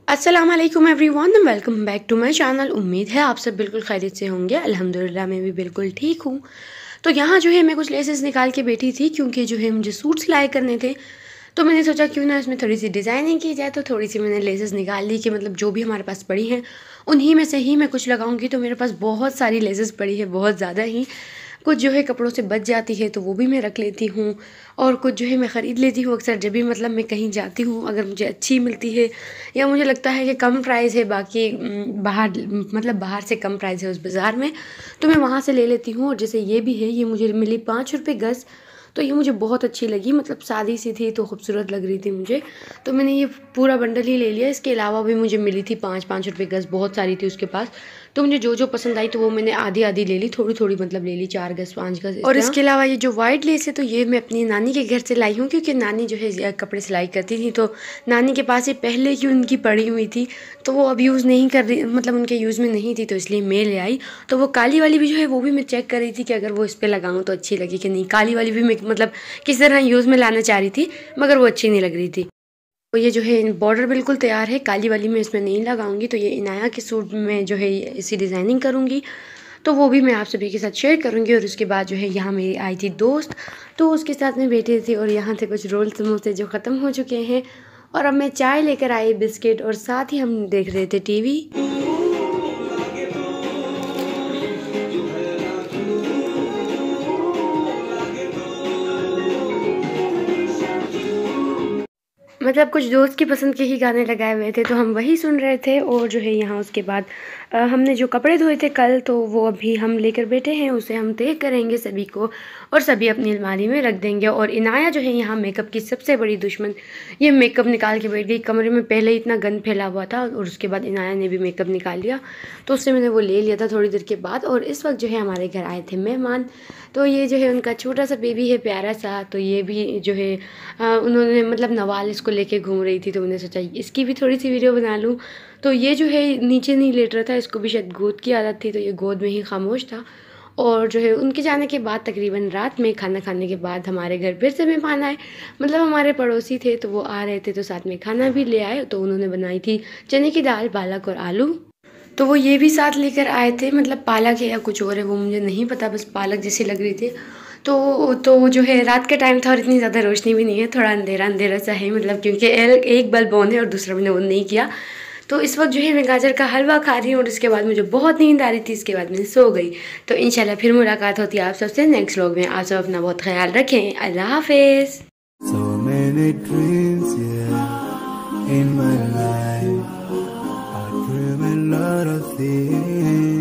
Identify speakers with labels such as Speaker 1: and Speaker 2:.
Speaker 1: अस्सलाम वालेकुम everyone, welcome back to my channel. उम्मीद है आप सब बिल्कुल खैरियत से होंगे। अल्हम्दुलिल्लाह मैं भी बिल्कुल ठीक हूँ। तो यहाँ जो है मैं कुछ लेसेस निकाल के बैठी थी, क्योंकि जो है मुझे सूट सिलाई करने थे। तो मैंने सोचा क्यों ना इसमें थोड़ी सी डिज़ाइनिंग की जाए। तो थोड़ी सी मैंने लेसेस निकाल ली कि मतलब जो भी हमारे पास पड़ी हैं उन्हीं में से ही मैं कुछ लगाऊंगी। तो मेरे पास बहुत सारी लेसेस पड़ी है, बहुत ज़्यादा ही। कुछ जो है कपड़ों से बच जाती है तो वो भी मैं रख लेती हूँ, और कुछ जो है मैं ख़रीद लेती हूँ अक्सर जब भी मतलब मैं कहीं जाती हूँ। अगर मुझे अच्छी मिलती है या मुझे लगता है कि कम प्राइस है, बाकी बाहर मतलब बाहर से कम प्राइस है उस बाज़ार में, तो मैं वहाँ से ले लेती हूँ। और जैसे ये भी है, ये मुझे मिली 5 रुपये गज़। तो ये मुझे बहुत अच्छी लगी, मतलब सादी सी थी तो खूबसूरत लग रही थी मुझे। तो मैंने ये पूरा बंडल ही ले लिया। इसके अलावा भी मुझे मिली थी 5-5 रुपये गज़, बहुत सारी थी उसके पास। तो मुझे जो जो पसंद आई तो वो मैंने आधी आधी ले ली, थोड़ी थोड़ी मतलब ले ली, 4 गज़ 5 गज़। और इसके अलावा ये जो वाइट लेस है तो ये मैं अपनी नानी के घर से लाई हूँ, क्योंकि नानी जो है कपड़े सिलाई करती थी। तो नानी के पास ये पहले की उनकी पड़ी हुई थी, तो वो अब यूज़ नहीं कर रही, मतलब उनके यूज़ में नहीं थी, तो इसलिए मैं ले आई। तो वो काली वाली भी जो है वो भी मैं चेक कर रही थी कि अगर वो इस पर लगाऊँ तो अच्छी लगी कि नहीं। काली वाली भी मैं मतलब किस तरह यूज़ में लाना चाह रही थी, मगर वो अच्छी नहीं लग रही थी। तो ये जो है बॉर्डर बिल्कुल तैयार है, काली वाली मैं इसमें नहीं लगाऊंगी। तो ये इनाया के सूट में जो है इसी डिज़ाइनिंग करूँगी, तो वो भी मैं आप सभी के साथ शेयर करूँगी। और उसके बाद जो है यहाँ मेरी आई थी दोस्त, तो उसके साथ में बैठी थी, और यहाँ थे कुछ रोल समोसे जो ख़त्म हो चुके हैं। और अब मैं चाय लेकर आई, बिस्किट, और साथ ही हम देख रहे थे टीवी। मतलब कुछ दोस्त की पसंद के ही गाने लगाए हुए थे, तो हम वही सुन रहे थे। और जो है यहाँ उसके बाद हमने जो कपड़े धोए थे कल, तो वो अभी हम लेकर बैठे हैं, उसे हम तय करेंगे सभी को, और सभी अपनी अलमारी में रख देंगे। और इनाया जो है यहाँ मेकअप की सबसे बड़ी दुश्मन, ये मेकअप निकाल के बैठ गई कमरे में। पहले ही इतना गंद फैला हुआ था, और उसके बाद इनाया ने भी मेकअप निकाल लिया, तो उससे मैंने वो ले लिया था थोड़ी देर के बाद। और इस वक्त जो है हमारे घर आए थे मेहमान, तो ये जो है उनका छोटा सा बेबी है, प्यारा सा। तो ये भी जो है उन्होंने मतलब नवाल इसको लेके घूम रही थी, तो मैंने सोचा इसकी भी थोड़ी सी वीडियो बना लूँ। तो ये जो है नीचे नहीं लेट रहा था, इसको भी शायद गोद की आदत थी, तो ये गोद में ही खामोश था। और जो है उनके जाने के बाद तकरीबन रात में खाना खाने के बाद हमारे घर फिर से मेहमान आए, मतलब हमारे पड़ोसी थे, तो वो आ रहे थे, तो साथ में खाना भी ले आए। तो उन्होंने बनाई थी चने की दाल, पालक और आलू। तो वो ये भी साथ लेकर आए थे, मतलब पालक है या कुछ और है वो मुझे नहीं पता, बस पालक जैसी लग रही थी। तो जो है रात का टाइम था, और इतनी ज़्यादा रोशनी भी नहीं है, थोड़ा अंधेरा अंधेरा सा है, मतलब क्योंकि एक बल्ब ऑन है और दूसरा मैंने ऑन नहीं किया। तो इस वक्त जो है मैं गाजर का हलवा खा रही हूँ, और इसके बाद मुझे बहुत नींद आ रही थी, इसके बाद मैंने सो गई। तो इंशाल्लाह फिर मुलाकात होती है आप सबसे नेक्स्ट व्लॉग में। आप सब अपना बहुत ख्याल रखें। अल्लाह हाफिज़।
Speaker 2: So many dreams, yeah, in my life. I dream a lot of things.